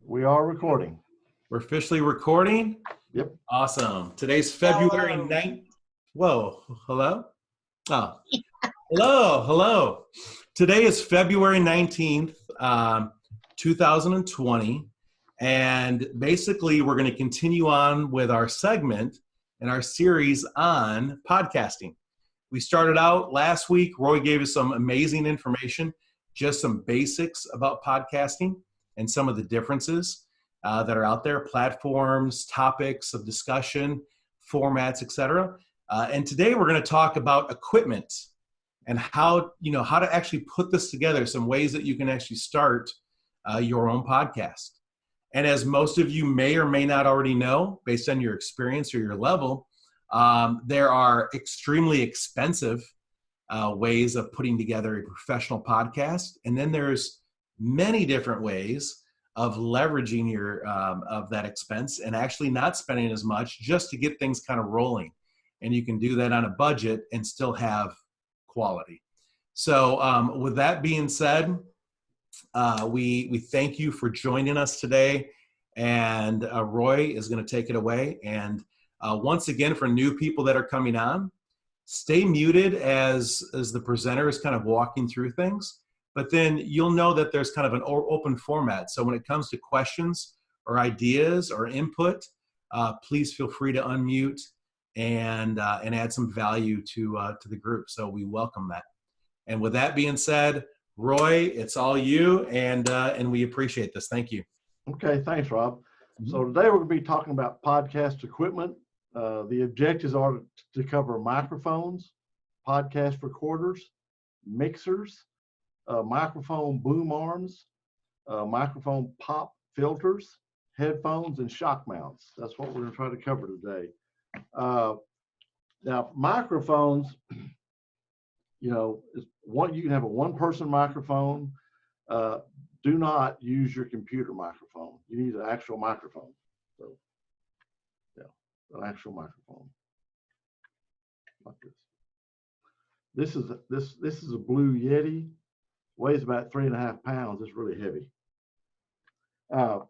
We are recording. We're officially recording. Yep. Awesome. Today's February 9th. Whoa, hello? Oh, hello. Today is February 19th, 2020. And basically, we're going to continue on with our segment and our series on podcasting. We started out last week. Roy gave us some amazing information, just some basics about podcasting and some of the differences that are out there, platforms, topics of discussion, formats, etc. And today we're going to talk about equipment and how to actually put this together, some ways that you can actually start your own podcast. And as most of you may or may not already know, based on your experience or your level, there are extremely expensive ways of putting together a professional podcast. And then there's many different ways of leveraging your of that expense and actually not spending as much just to get things kind of rolling. And you can do that on a budget and still have quality. So with that being said, we thank you for joining us today. And Roy is going to take it away. And once again, for new people that are coming on, stay muted as the presenter is kind of walking through things. But then you'll know that there's kind of an open format. So when it comes to questions or ideas or input, please feel free to unmute and add some value to the group. So we welcome that. And with that being said, Roy, it's all you, and we appreciate this. Thank you. Okay, thanks, Rob. Mm-hmm. So today we're going to be talking about podcast equipment. The objectives are to cover microphones, podcast recorders, mixers, microphone boom arms, microphone pop filters, headphones, and shock mounts. That's what we're going to try to cover today. Now, microphones, you can have a one-person microphone. Do not use your computer microphone. You need an actual microphone. So, yeah, an actual microphone like this. This is a Blue Yeti. Weighs about 3.5 pounds. It's really heavy. And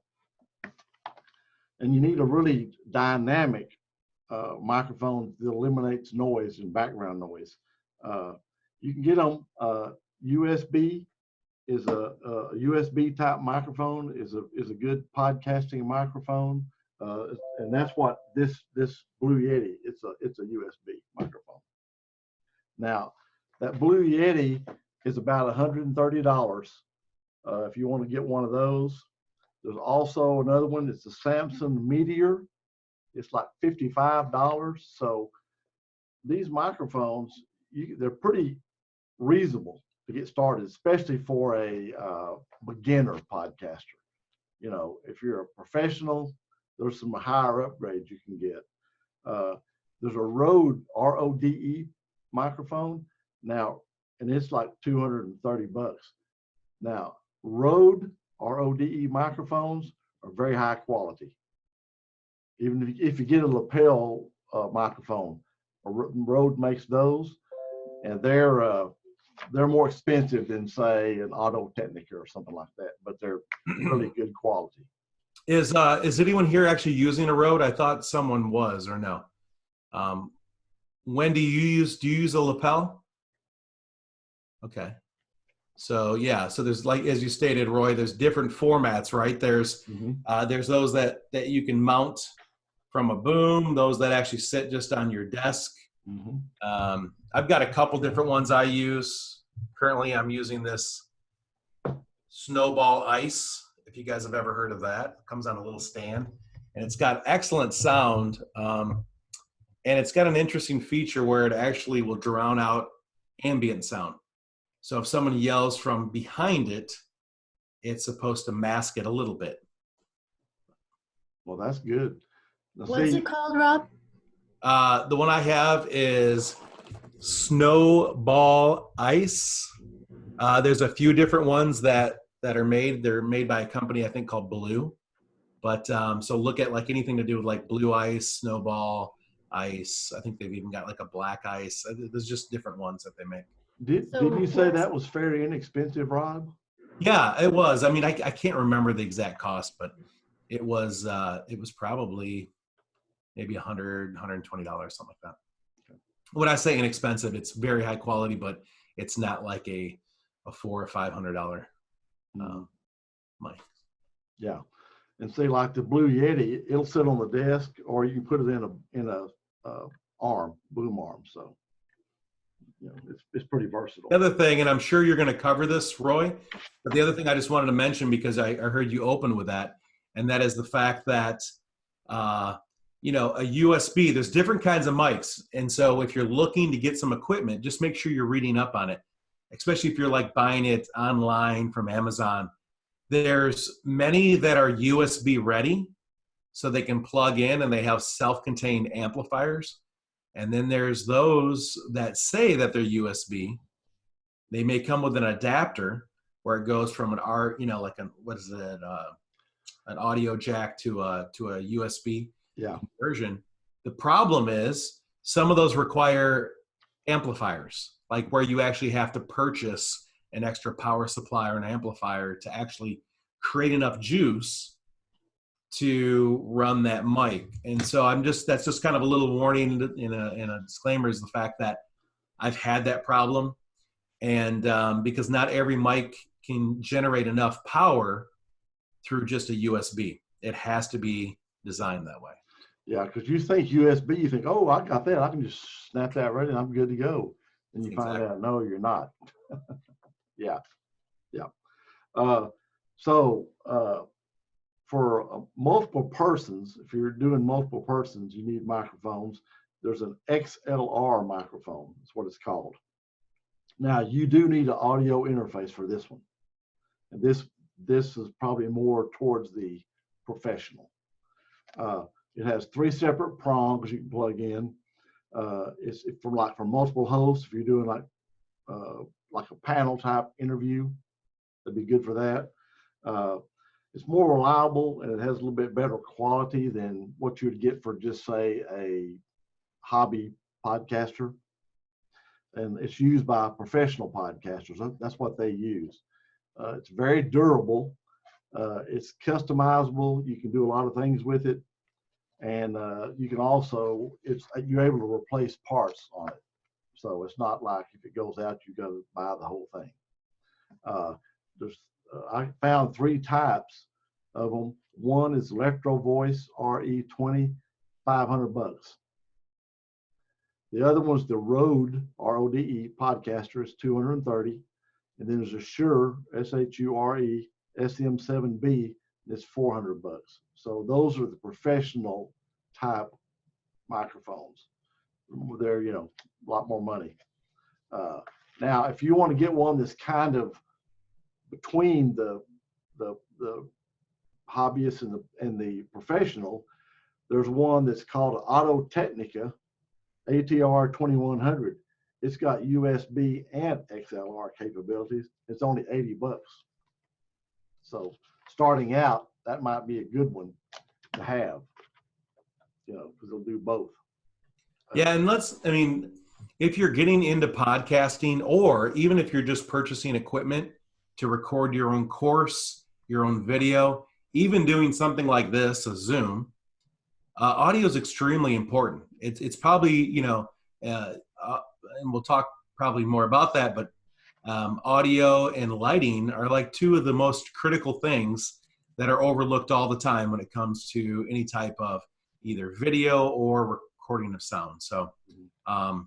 you need a really dynamic microphone that eliminates noise and background noise. You can get them USB. Is a USB type microphone is a good podcasting microphone, and that's what this Blue Yeti. It's a USB microphone. Now, that Blue Yeti is about $130 if you want to get one of those. There's also another one. It's the Samson Meteor. It's like $55. So these microphones, they're pretty reasonable to get started, especially for a beginner podcaster. If you're a professional, there's some higher upgrades you can get. There's a Rode, RODE microphone now, and it's like $230. Now, Rode, RODE microphones are very high quality. Even if you get a lapel microphone, Rode makes those, and they're more expensive than, say, an Audio-Technica or something like that, but they're really good quality. Is anyone here actually using a Rode? I thought someone was, or no? When do you use a lapel? Okay. So yeah, so there's, like as you stated, Roy, there's different formats, right? There's those that you can mount from a boom, those that actually sit just on your desk. I've got a couple different ones I use. Currently, I'm using this Snowball Ice. If you guys have ever heard of that, it comes on a little stand, and it's got excellent sound. And it's got an interesting feature where it actually will drown out ambient sound. So if someone yells from behind it, it's supposed to mask it a little bit. Well, that's good. What's it called, Rob? The one I have is Snowball Ice. There's a few different ones that are made. They're made by a company I think called Blue. But so look at like anything to do with like Blue Ice, Snowball Ice. I think they've even got like a Black Ice. There's just different ones that they make. Didn't you say that was very inexpensive, Rob? Yeah, it was. I mean, I can't remember the exact cost, but it was probably maybe $120, something like that. When I say inexpensive, it's very high quality, but it's not like a $400 or $500 mic. Yeah. And see, like the Blue Yeti, it'll sit on the desk, or you can put it in a arm, boom arm. So, it's pretty versatile. The other thing, and I'm sure you're going to cover this, Roy, but the other thing I just wanted to mention, because I heard you open with that, and that is the fact that, a USB, there's different kinds of mics. And so if you're looking to get some equipment, just make sure you're reading up on it, especially if you're like buying it online from Amazon. There's many that are USB ready, so they can plug in and they have self-contained amplifiers. And then there's those that say that they're USB. They may come with an adapter where it goes from an an audio jack to a USB version. The problem is some of those require amplifiers, like where you actually have to purchase an extra power supply or an amplifier to actually create enough juice to run that mic. And so that's just kind of a little warning in a disclaimer, is the fact that I've had that problem. And because not every mic can generate enough power through just a USB. It has to be designed that way. Yeah, because you think USB, you think, oh, I got that. I can just snap that right and I'm good to go. And you find out, no, you're not. Yeah. For multiple persons, if you're doing multiple persons, you need microphones. There's an XLR microphone. That's what it's called. Now, you do need an audio interface for this one. And this is probably more towards the professional. It has 3 separate prongs you can plug in. It's for multiple hosts. If you're doing like a panel type interview, that'd be good for that. It's more reliable, and it has a little bit better quality than what you would get for just, say, a hobby podcaster. And it's used by professional podcasters. That's what they use. It's very durable. It's customizable. You can do a lot of things with it. And you can also, you're able to replace parts on it. So it's not like if it goes out, you got to buy the whole thing. I found 3 types of them. One is Electro Voice RE20, $500. The other one's the Rode, RODE Podcaster, is $230. And then there's a Shure, SHURE, SM7B, that's $400. So those are the professional type microphones. They're, a lot more money. Now, if you want to get one that's kind of between the hobbyist and the professional, there's one that's called Audio Technica ATR 2100. It's got USB and XLR capabilities. It's only $80. So starting out, that might be a good one to have, because they'll do both. Yeah, and if you're getting into podcasting, or even if you're just purchasing equipment to record your own course, your own video, even doing something like this, a Zoom, audio is extremely important. It's probably, and we'll talk probably more about that, but audio and lighting are like 2 of the most critical things that are overlooked all the time when it comes to any type of either video or recording of sound. So, I'm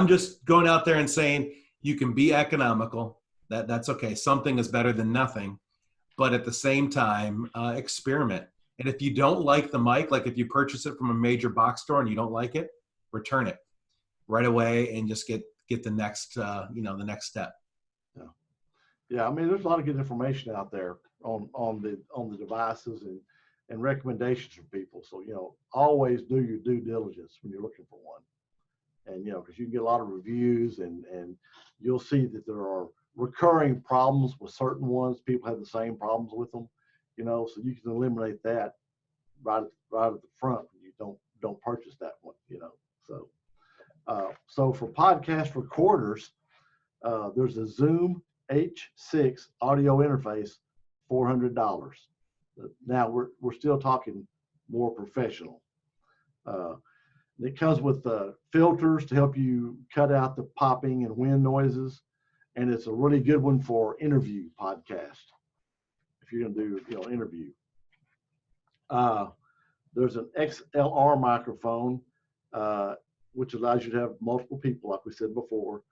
just going out there and saying you can be economical. That's okay. Something is better than nothing, but at the same time, experiment. And if you don't like the mic, like if you purchase it from a major box store and you don't like it, return it right away and just get the next, the next step. Yeah. I mean, there's a lot of good information out there on the devices and recommendations from people. So, always do your due diligence when you're looking for one. And, because you can get a lot of reviews and you'll see that there are recurring problems with certain ones. People have the same problems with them, so you can eliminate that right at the front. You don't purchase that one, So for podcast recorders, there's a Zoom H6 audio interface, $400. Now we're still talking more professional. It comes with filters to help you cut out the popping and wind noises, and it's a really good one for interview podcast. If you're going to do interview, there's an XLR microphone, which allows you to have multiple people, like we said before,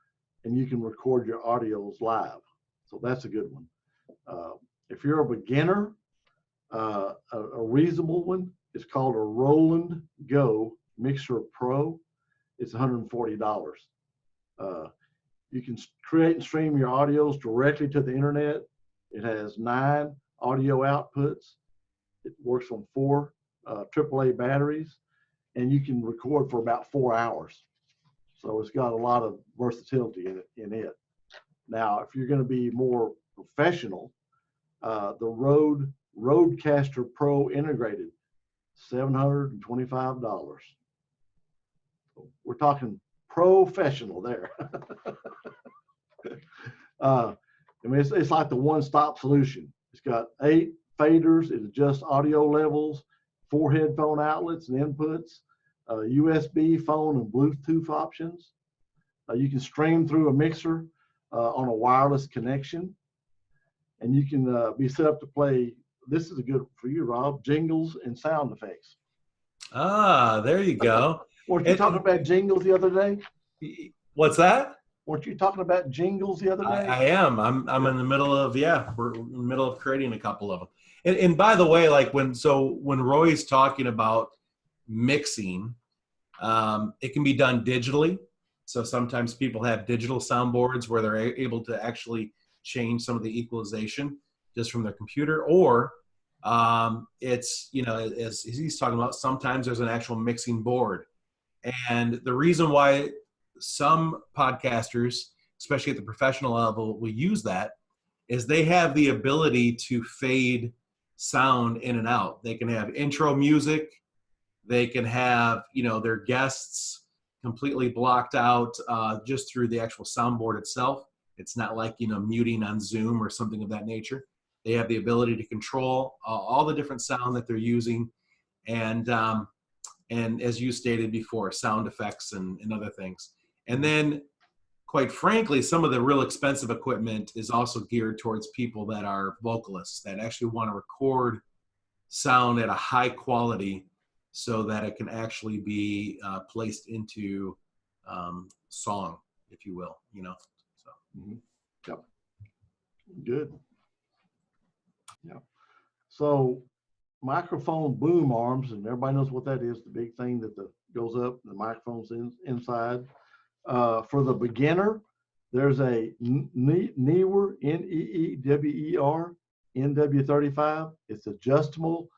and you can record your audios live. So that's a good one. If you're a beginner, a reasonable one is called a Roland Go Mixer Pro. It's $140. You can create and stream your audios directly to the internet. It has 9 audio outputs. It works on 4 AAA batteries, and you can record for about 4 hours. So it's got a lot of versatility in it. Now, if you're going to be more professional, the Rodecaster Pro Integrated, $725. We're talking professional there. I mean, it's like the one-stop solution. It's got 8 faders. It adjusts audio levels, 4 headphone outlets and inputs, USB, phone, and Bluetooth options. You can stream through a mixer on a wireless connection, and you can be set up to play. This is a good for you, Rob, jingles and sound effects. Ah, there you go. Weren't you talking about jingles the other day? What's that? Weren't you talking about jingles the other day? I am. I'm in the middle of, we're in the middle of creating a couple of them. And by the way, like when Roy's talking about mixing, it can be done digitally. So sometimes people have digital soundboards where they're able to actually change some of the equalization just from their computer, or it's, as he's talking about, sometimes there's an actual mixing board. And the reason why some podcasters, especially at the professional level, will use that is they have the ability to fade sound in and out. They can have intro music. They can have, their guests completely blocked out just through the actual soundboard itself. It's not like, muting on Zoom or something of that nature. They have the ability to control all the different sound that they're using. And as you stated before, sound effects and other things. And then, quite frankly, some of the real expensive equipment is also geared towards people that are vocalists that actually want to record sound at a high quality so that it can actually be placed into song, if you will, So. Mm-hmm. Yep. Good. Yeah. So microphone boom arms, and everybody knows what that is, the big thing that goes up, the microphone's inside. For the beginner, there's a Neewer, Neewer, NW35. It's adjustable,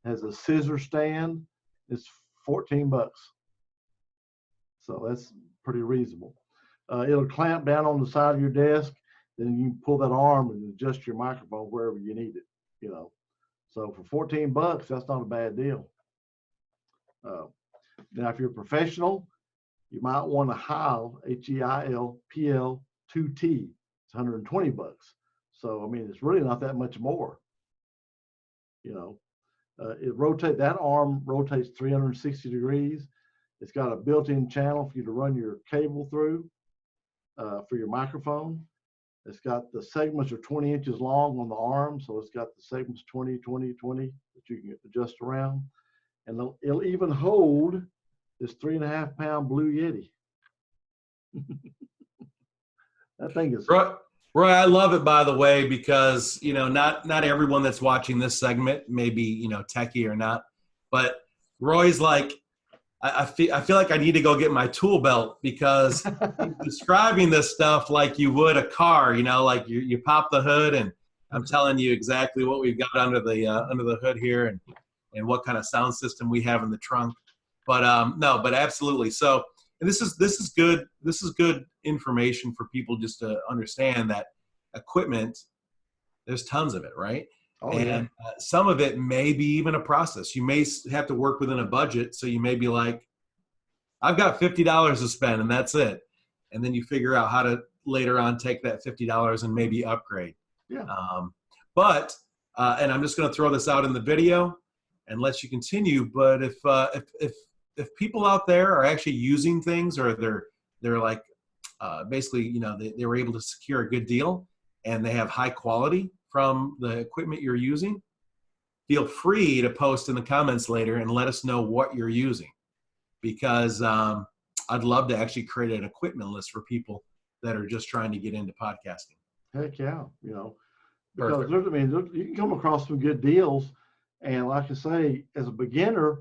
has a scissor stand. It's $14. So that's pretty reasonable. It'll clamp down on the side of your desk. Then you can pull that arm and adjust your microphone wherever you need it, So for $14, that's not a bad deal. Now, if you're a professional, you might want a Heil, Heil PL2T. It's $120. So, I mean, it's really not that much more. That arm rotates 360 degrees. It's got a built-in channel for you to run your cable through for your microphone. It's got the segments are 20 inches long on the arm, so it's got the segments 20, 20, 20 that you can adjust around. And it'll even hold this 3.5-pound Blue Yeti. That thing is... Roy, I love it, by the way, because, not everyone that's watching this segment may be, techie or not. But Roy's like, I feel like I need to go get my tool belt because he's describing this stuff like you would a car, like you pop the hood, and I'm telling you exactly what we've got under the hood here and what kind of sound system we have in the trunk. But but absolutely. So and this is good. This is good information for people just to understand that equipment, there's tons of it, right? Oh, and some of it may be even a process. You may have to work within a budget. So you may be like, I've got $50 to spend and that's it. And then you figure out how later on take that $50 and maybe upgrade. Yeah. And I'm just going to throw this out in the video and let you continue. But if people out there are actually using things, or they're like basically, you know, they were able to secure a good deal and they have high quality from the equipment you're using, feel free to post in the comments later and let us know what you're using, because I'd love to actually create an equipment list for people that are just trying to get into podcasting. Heck yeah, you know, because Perfect. look, I mean, look, you can come across some good deals, and like I say, as a beginner,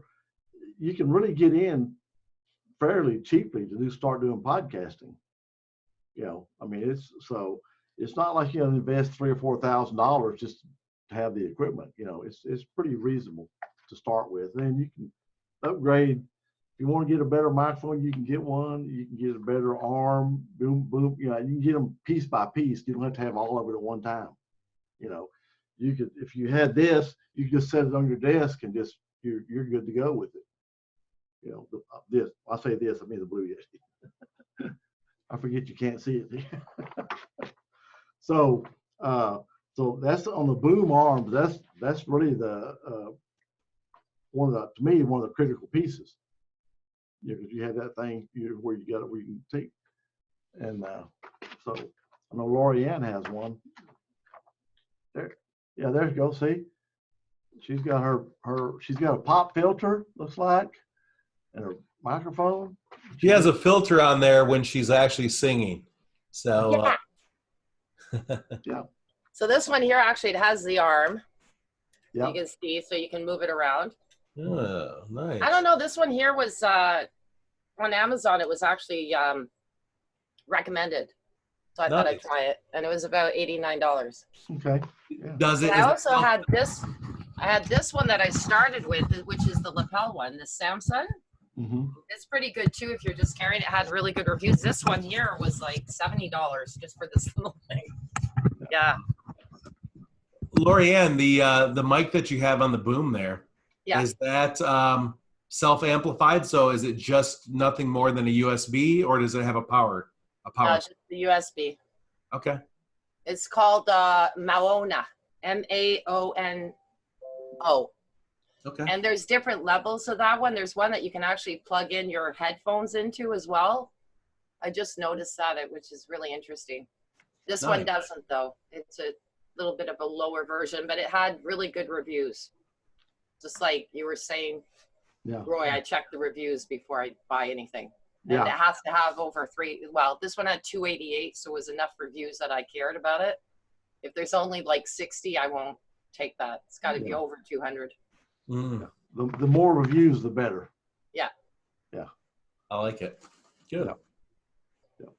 you can really get in fairly cheaply to start doing podcasting. You know, I mean, it's not like you know invest $3,000 or $4,000 just to have the equipment. You know, it's pretty reasonable to start with, and you can upgrade. If you want to get a better microphone, you can get one. You can get a better arm, boom, boom. You know, you can get them piece by piece. You don't have to have all of it at one time. You know, you could, if you had this, you could just set it on your desk and just you're good to go with it. You know, this. I say this, I mean the Blue Yeti. I forget you can't see it. So that's on the boom arms. That's really the one of the critical pieces. Yeah, because you have that thing where you got it where you can take. And so I know Lori Ann has one. There, yeah, there you go. See, she's got she's got a pop filter, looks like, and her microphone. She has a filter on there when she's actually singing. So Yeah. So this one here, actually, it has the arm. Yeah. You can see, so you can move it around. oh, nice. I don't know. This one here was on Amazon. It was actually recommended. So I thought I'd Nice. try it. And it was about $89. Okay. Yeah. Does it? I is it also self- had this. I had this one that I started with, which is the lapel one, the Samsung. Mm-hmm. It's pretty good too if you're just carrying it. It had really good reviews. This one here was like $70 just for this little thing. Yeah. Lori Ann, the mic that you have on the boom there, Yeah. is that self-amplified? So is it just nothing more than a USB, or does it have a power? Just the USB. Okay. It's called Maona, Maono. Okay. And there's different levels of that one. There's one that you can actually plug in your headphones into as well. I just noticed that, which is really interesting. This one Nice. doesn't though. It's a little bit of a lower version, but it had really good reviews. Just like you were saying, Yeah. Roy, I check the reviews before I buy anything. And Yeah. it has to have over this one had 288, so it was enough reviews that I cared about it. If there's only like 60, I won't take that. It's got to be Yeah. over 200. Mm, The more reviews, the better. I like it. Good. Yeah.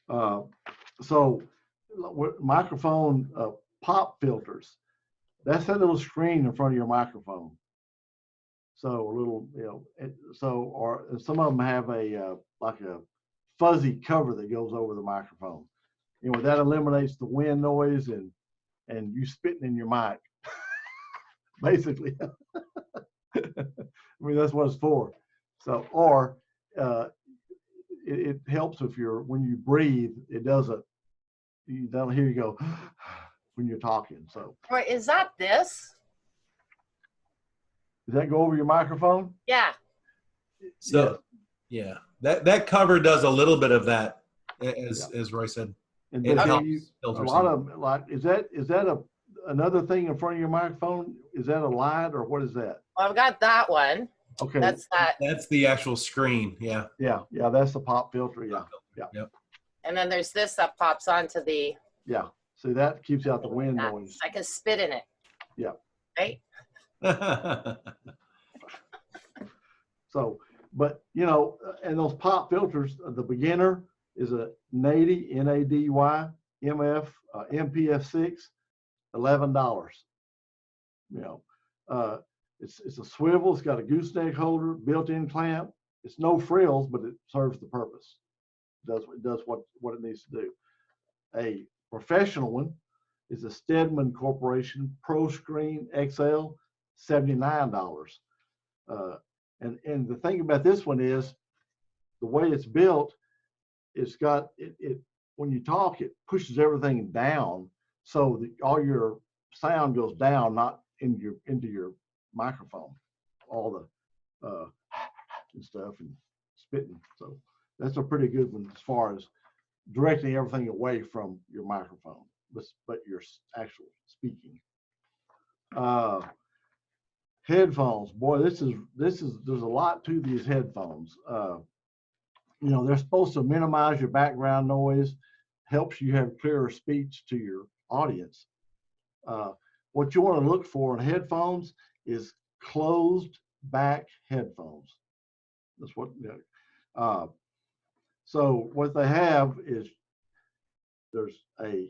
Yeah. So microphone pop filters. That's that little screen in front of your microphone. So a little, you know, or some of them have a like a fuzzy cover that goes over the microphone. You know, that eliminates the wind noise and you spitting in your mic, basically. I mean, that's what it's for. So, or it helps when you breathe, you don't hear you go when you're talking. So, Roy, is that this? does that go over your microphone? Yeah. So yeah, that cover does a little bit of that, as Roy said. And It then helps you, a filter lot some. of like, is that another thing in front of your microphone? Is that a light or what is that? Well, I've got that one. Okay. That's that. That's the actual screen. Yeah. Yeah. That's the pop filter. Yeah. Yep. And then there's this that pops onto the. Yeah. See, that keeps out the wind that. noise. I can spit in it. Yeah. Right? So, but you know, and those pop filters, the beginner is a Nady, Nady, MF, MPF6, $11. You know, it's a swivel. It's got a gooseneck holder, built-in clamp. It's no frills, but it serves the purpose. It does what it needs to do. A professional one is a Stedman Corporation Pro Screen XL, $79. And the thing about this one is the way it's built, it's got it when you talk, it pushes everything down, so that all your sound goes down, not into your microphone, all the and stuff and spitting. So that's a pretty good one as far as directing everything away from your microphone, but your actual speaking. Headphones, boy, this is there's a lot to these headphones. You know, they're supposed to minimize your background noise, helps you have clearer speech to your audience. What you want to look for in headphones is closed back headphones. That's what. So what they have is there's a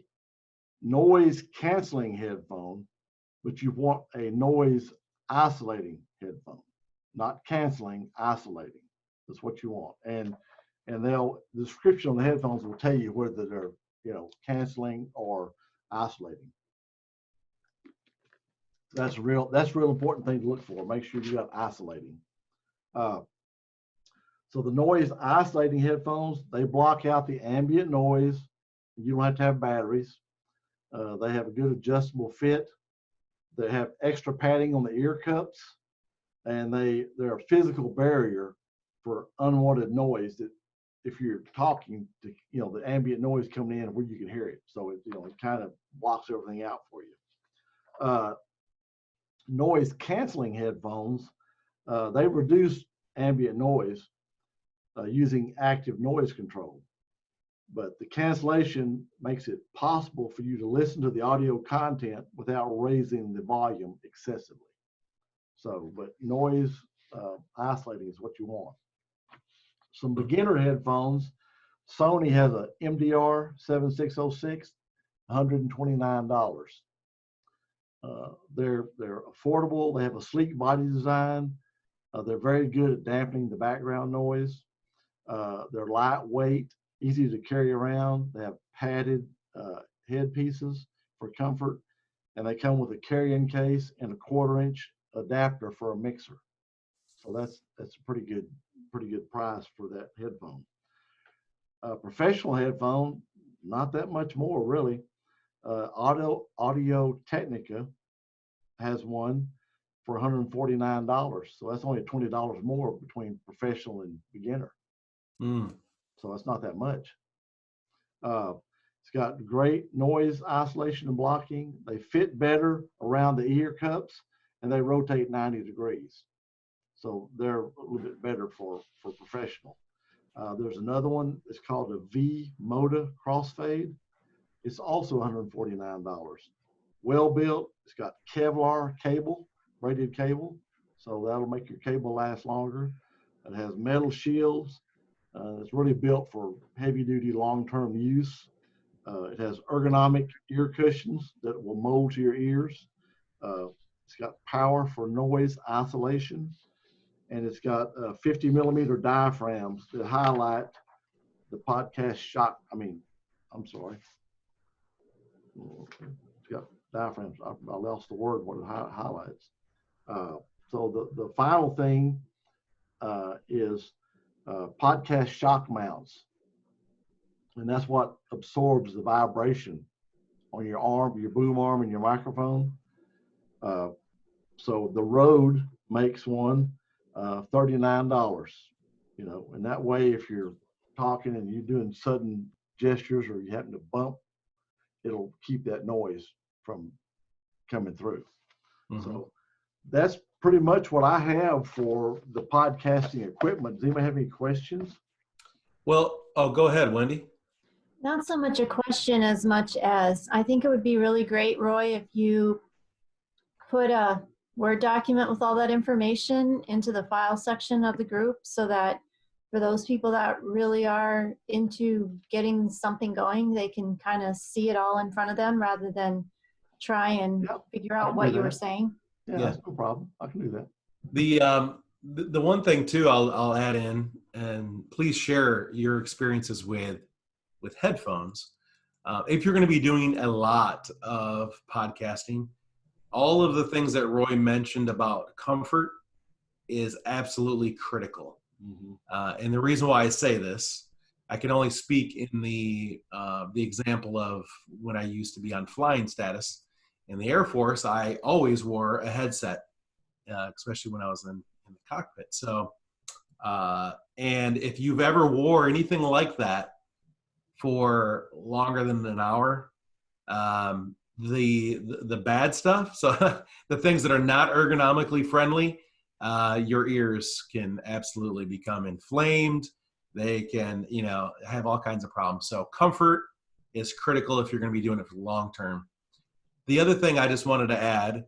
noise canceling headphone, but you want a noise isolating headphone, not canceling, isolating. That's what you want. And the description on the headphones will tell you whether they're, you know, canceling or isolating. That's a real important thing to look for. Make sure you got isolating. So the noise isolating headphones, they block out the ambient noise. You don't have to have batteries. They have a good adjustable fit. They have extra padding on the ear cups, and they're a physical barrier for unwanted noise that if you're talking to, you know, the ambient noise coming in where you can hear it. So it, you know, it kind of blocks everything out for you. Noise canceling headphones, they reduce ambient noise using active noise control. But the cancellation makes it possible for you to listen to the audio content without raising the volume excessively. So, but noise isolating is what you want. Some beginner headphones, Sony has a MDR 7606, $129. They're affordable. They have a sleek body design. They're very good at dampening the background noise. They're lightweight, easy to carry around. They have padded headpieces for comfort, and they come with a carry-in case and a 1/4-inch adapter for a mixer. So that's a pretty good price for that headphone. Professional headphone, not that much more really. Audio Technica has one for $149. So that's only $20 more between professional and beginner. So that's not that much. It's got great noise isolation and blocking. They fit better around the ear cups, and they rotate 90 degrees. So they're a little bit better for professional. There's another one. It's called a V-Moda Crossfade. It's also $149. Well built. It's got Kevlar cable, braided cable. So that'll make your cable last longer. It has metal shields. It's really built for heavy duty long-term use. It has ergonomic ear cushions that will mold to your ears. It's got power for noise isolation. And it's got 50 millimeter diaphragms that highlight the podcast shock. It's got diaphragms. I lost the word what it highlights. So the final thing is podcast shock mounts. And that's what absorbs the vibration on your arm, your boom arm, and your microphone. So the Rode makes one, $39. You know, and that way, if you're talking and you're doing sudden gestures or you happen to bump, it'll keep that noise from coming through. So that's pretty much what I have for the podcasting equipment. Does anybody have any questions? Well, go ahead, Wendy. Not so much a question as much as I think it would be really great, Roy, if you put a Word document with all that information into the file section of the group, so that for those people that really are into getting something going, they can kind of see it all in front of them rather than try and figure out what you were saying. Yeah, that's no problem. I can do that. The one thing too, I'll add in, and please share your experiences with headphones. If you're going to be doing a lot of podcasting, all of the things that Roy mentioned about comfort is absolutely critical. And the reason why I say this I can only speak in the example of when I used to be on flying status in the Air Force. I always wore a headset, especially when I was in the cockpit. So, and if you've ever wore anything like that for longer than an hour, the bad stuff, so the things that are not ergonomically friendly, your ears can absolutely become inflamed. They can, have all kinds of problems. So comfort is critical if you're going to be doing it for long term. The other thing I just wanted to add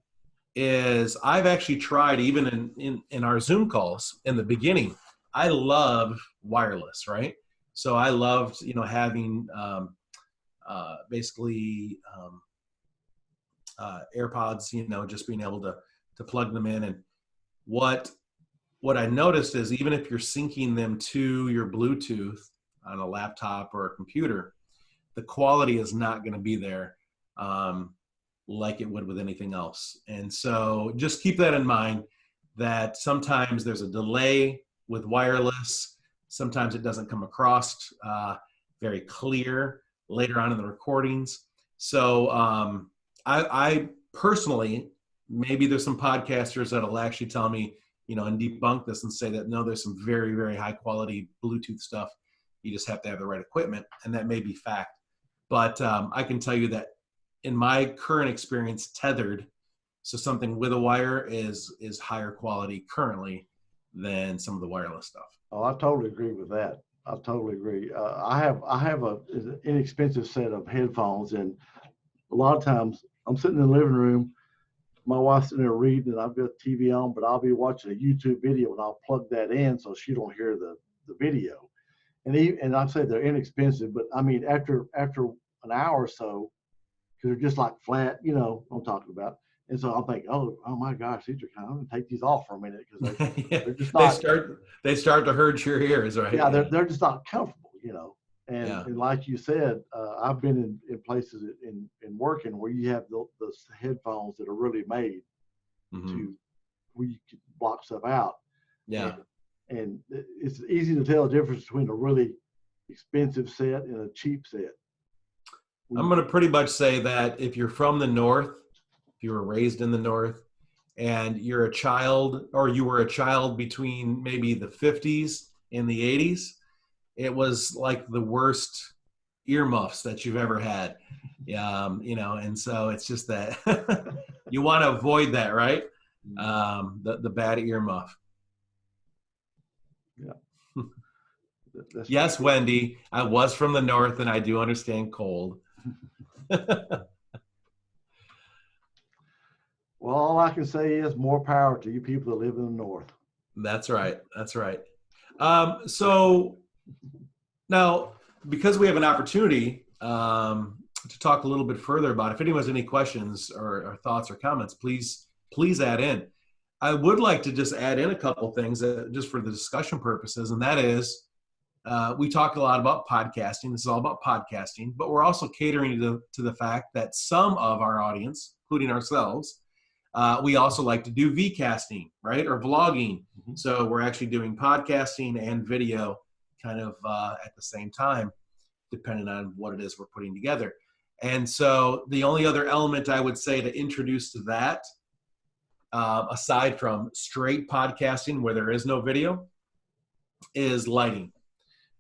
is I've actually tried, even in our Zoom calls in the beginning, I love wireless, right? So I loved, having basically AirPods, just being able to plug them in. And what I noticed is even if you're syncing them to your Bluetooth on a laptop or a computer, the quality is not going to be there like it would with anything else. And so just keep that in mind, that sometimes there's a delay with wireless. Sometimes it doesn't come across very clear later on in the recordings. So I personally, maybe there's some podcasters that'll actually tell me, and debunk this and say that, no, there's some very, very high quality Bluetooth stuff. You just have to have the right equipment, and that may be fact. But I can tell you that in my current experience, tethered, so something with a wire is higher quality currently than some of the wireless stuff. Oh, I totally agree with that. I totally agree. I have an inexpensive set of headphones, and a lot of times I'm sitting in the living room, my wife's sitting there reading, and I've got TV on, but I'll be watching a YouTube video, and I'll plug that in so she don't hear the video. And I say they're inexpensive, but I mean after an hour or so, because they're just like flat, what I'm talking about. And so I'm thinking, oh my gosh, these are I'm gonna take these off for a minute because they're just not. They start to hurt your ears, right? Yeah, they're just not comfortable, And, Yeah. and like you said, I've been in places in working where you have the headphones that are really made to where you can block stuff out. Yeah. And it's easy to tell the difference between a really expensive set and a cheap set. I'm going to pretty much say that if you're from the North, if you were raised in the North, and you're a child, or you were a child between maybe the 50s and the 80s, it was like the worst earmuffs that you've ever had. And so it's just that you want to avoid that, right? The bad earmuff. Yeah. Yes, Wendy, I was from the North and I do understand cold. Well, all I can say is more power to you people that live in the North. That's right. That's right. So now, because we have an opportunity to talk a little bit further about, if anyone has any questions or thoughts or comments, please add in. I would like to just add in a couple things just for the discussion purposes, and that is, we talk a lot about podcasting. This is all about podcasting, but we're also catering to the fact that some of our audience, including ourselves, we also like to do vcasting, right, or vlogging. Mm-hmm. So we're actually doing podcasting and video kind of at the same time, depending on what it is we're putting together. And so the only other element I would say to introduce to that, aside from straight podcasting where there is no video, is lighting.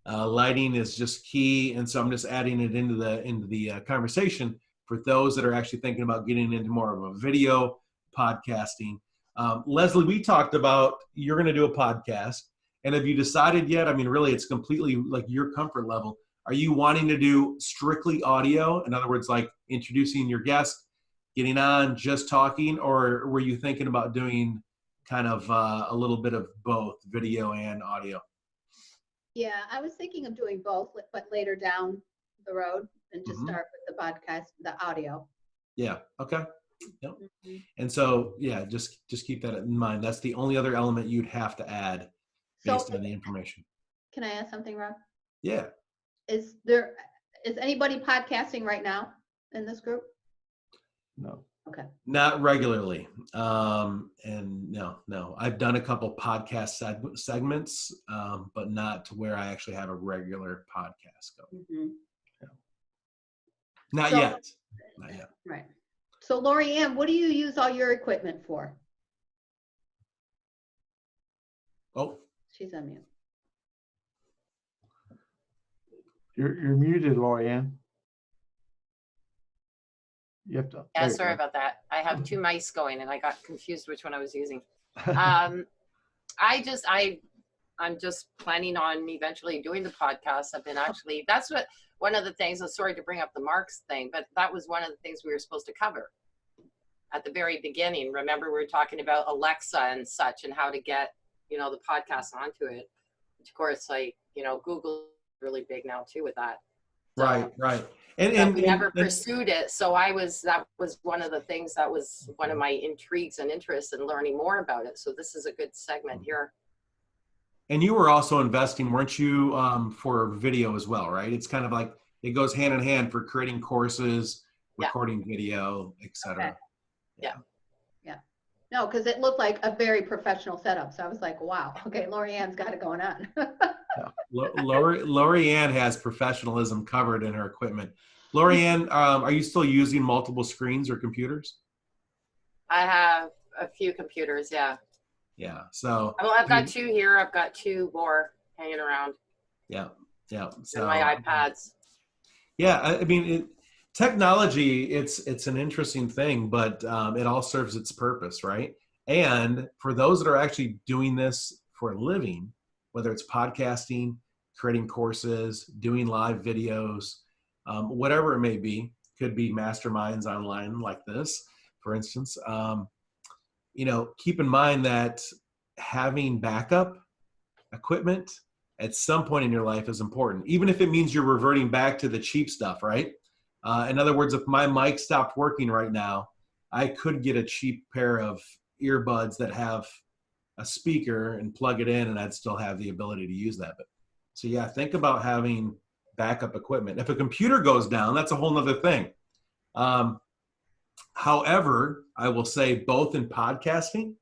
Lighting is just key, and so I'm just adding it into the conversation for those that are actually thinking about getting into more of a video podcasting. Leslie, we talked about you're going to do a podcast, and have you decided yet? I mean, really, it's completely like your comfort level. Are you wanting to do strictly audio? In other words, like introducing your guest, getting on, just talking, or were you thinking about doing kind of a little bit of both video and audio? Yeah, I was thinking of doing both, but later down the road, and just start with the podcast, the audio. Yeah. Okay. Yep. Mm-hmm. And so, yeah, just keep that in mind. That's the only other element you'd have to add based on the information. Can I ask something, Rob? Yeah. Is anybody podcasting right now in this group? No. Okay. Not regularly. And no, I've done a couple podcast segments, but not to where I actually have a regular podcast going. Mhm. Not So- yet. Not yet. Right. So Lori Ann, what do you use all your equipment for? Oh, She's on mute. You're muted, Lori Ann. You have to. Yeah, there you sorry go. about that. I have two mice going and I got confused which one I was using. I'm just planning on eventually doing the podcast. That's what, one of the things, I'm sorry to bring up the Marks thing, but that was one of the things we were supposed to cover at the very beginning. Remember, we were talking about Alexa and such and how to get, the podcast onto it. Which of course, Google is really big now too with that. So, right. And we never pursued it. So that was one of the things that was one of my intrigues and interests in learning more about it. So this is a good segment here. And you were also investing, weren't you, for video as well, right? It's kind of like it goes hand in hand for creating courses, Yeah. recording video, etc. Okay. Yeah. No, because it looked like a very professional setup. So I was like, wow, okay, Lori Ann's got it going on. Lori Ann has professionalism covered in her equipment. Lori Ann, are you still using multiple screens or computers? I have a few computers. Yeah. Yeah. So. Well, I've got two here. I've got two more hanging around. Yeah. So. And my iPads. Yeah. I mean, technology, it's an interesting thing, but it all serves its purpose, right? And for those that are actually doing this for a living, whether it's podcasting, creating courses, doing live videos, whatever it may be, could be masterminds online like this, for instance. Keep in mind that having backup equipment at some point in your life is important, even if it means you're reverting back to the cheap stuff, right? In other words, if my mic stopped working right now, I could get a cheap pair of earbuds that have a speaker and plug it in, and I'd still have the ability to use that. So yeah, think about having backup equipment. If a computer goes down, that's a whole nother thing. However, I will say both in podcasting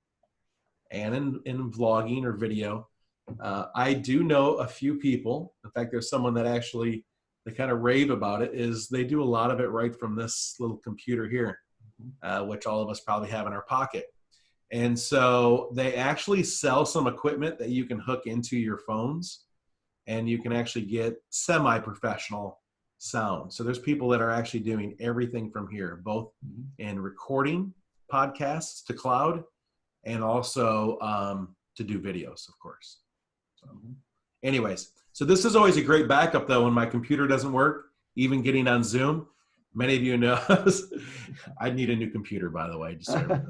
and in vlogging or video, I do know a few people. In fact, there's someone that actually, they kind of rave about it, is they do a lot of it right from this little computer here, which all of us probably have in our pocket. And so they actually sell some equipment that you can hook into your phones, and you can actually get semi-professional sound. So there's people that are actually doing everything from here, both in recording podcasts to cloud and also to do videos, of course. So anyways, so this is always a great backup though when my computer doesn't work, even getting on Zoom. Many of you know, I need a new computer, by the way. Just so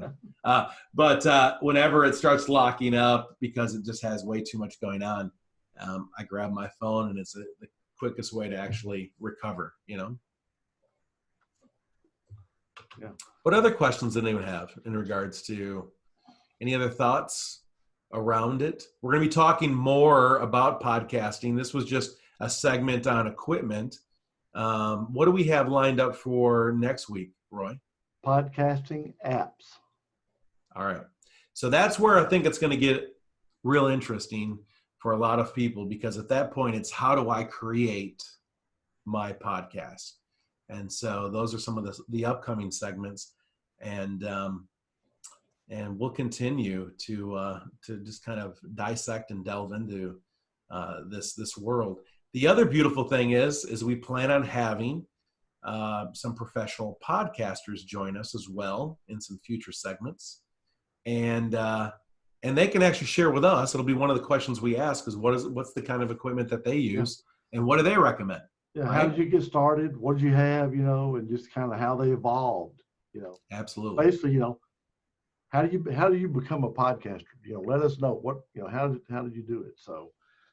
but whenever it starts locking up because it just has way too much going on, I grab my phone, and it's the quickest way to actually recover, Yeah. What other questions did anyone have in regards to any other thoughts around it? We're going to be talking more about podcasting. This was just a segment on equipment. What do we have lined up for next week, Roy? Podcasting apps. All right. So that's where I think it's going to get real interesting for a lot of people, because at that point it's how do I create my podcast? And so those are some of the upcoming segments, and we'll continue to just kind of dissect and delve into this world. The other beautiful thing is we plan on having some professional podcasters join us as well in some future segments, and they can actually share with us. It'll be one of the questions we ask is what's the kind of equipment that they use, and what do they recommend? Yeah. Right. How did you get started? What did you have, and just kind of how they evolved, Absolutely. basically, how do you become a podcaster? Let us know how did you do it? So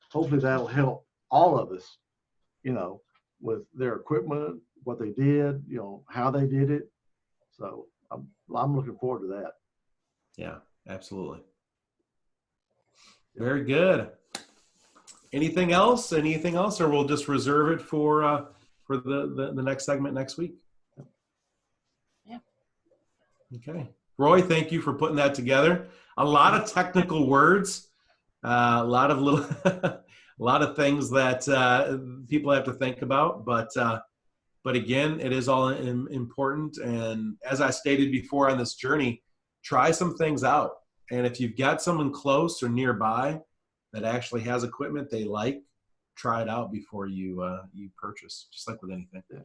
hopefully that'll help all of us, with their equipment, what they did, how they did it. So I'm looking forward to that. Yeah, absolutely. Very good. Anything else, or we'll just reserve it for the next segment next week? Yeah. Okay. Roy, thank you for putting that together. A lot of technical words, a lot of little, a lot of things that people have to think about. But again, it is all important. And as I stated before on this journey, try some things out. And if you've got someone close or nearby that actually has equipment they like, try it out before you purchase, just like with anything. Yeah.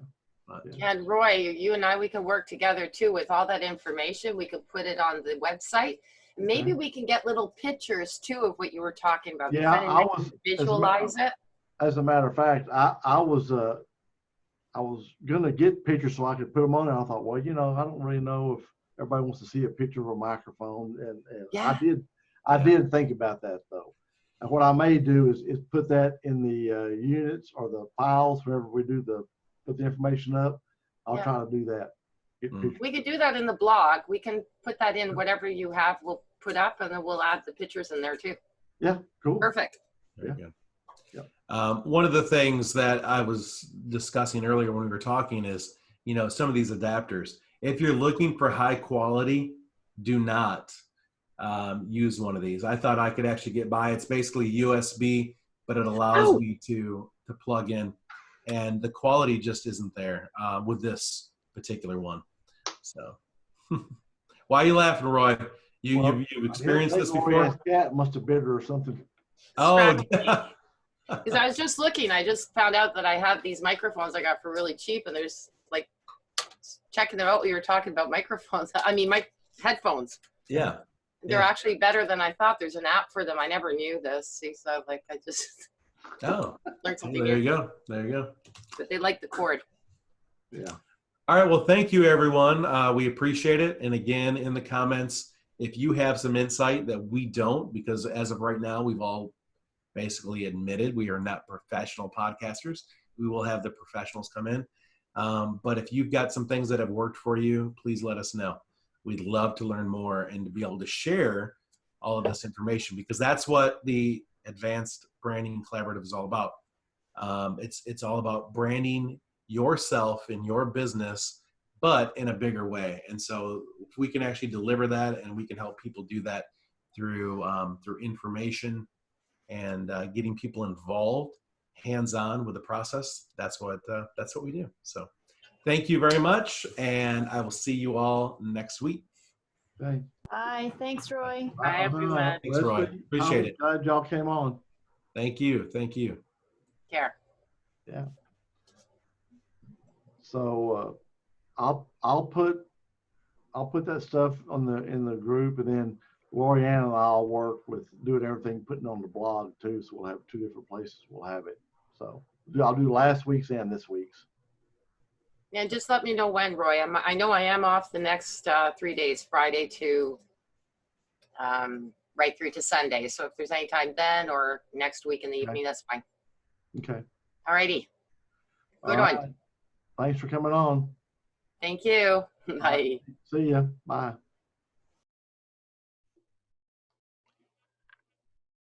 But, And Roy, you and I, we can work together too with all that information. We could put it on the website. Maybe we can get little pictures too of what you were talking about. Yeah, Kind of I nice was- to visualize it. As a matter of fact, I was gonna get pictures so I could put them on there. I thought, well, I don't really know if everybody wants to see a picture of a microphone, and Yeah. I did think about that though. And what I may do is put that in the units or the files whenever we do put the information up. I'll Yeah. try to do that. Get pictures. We could do that in the blog. We can put that in whatever you have, we'll put up, and then we'll add the pictures in there too. Yeah, cool. Perfect. There you Yeah. go. One of the things that I was discussing earlier when we were talking is, some of these adapters. If you're looking for high quality, do not use one of these. I thought I could actually get by. It's basically USB, but it allows me to plug in, and the quality just isn't there with this particular one. So, why are you laughing, Roy? You've experienced this before? Cat must have bit her or something. Oh, Because I was just looking, I just found out that I have these microphones I got for really cheap, and there's like checking them out. We were talking about microphones. I mean, my headphones. yeah. They're Yeah. actually better than I thought. There's an app for them. I never knew this. See, so I just Oh, learned something there new. you go. There you go. But they like the cord. Yeah. All right. Well, thank you, everyone. We appreciate it. And again, in the comments, if you have some insight that we don't, because as of right now, we've all basically admitted we are not professional podcasters. We will have the professionals come in. But if you've got some things that have worked for you, please let us know. We'd love to learn more and to be able to share all of this information, because that's what the Advanced Branding Collaborative is all about. It's all about branding yourself and your business, but in a bigger way. And so if we can actually deliver that, and we can help people do that through information and getting people involved, hands-on with the process, that's what we do. So thank you very much, and I will see you all next week. Okay. Bye. Thanks, Roy. Bye, everyone. Thanks, Roy. Leslie, Appreciate I'm it. glad y'all came on. Thank you. Thank you. Care. So I'll put that stuff in the group, and then Lorianne and I'll work with doing everything, putting on the blog too. So we'll have two different places we'll have it. So I'll do last week's and this week's. And just let me know when, Roy. I know I am off the next 3 days, Friday to right through to Sunday. So if there's any time then or next week in the evening, that's fine. Okay. All righty. Good All one. right. Thanks for coming on. Thank you. Bye. See ya. Bye.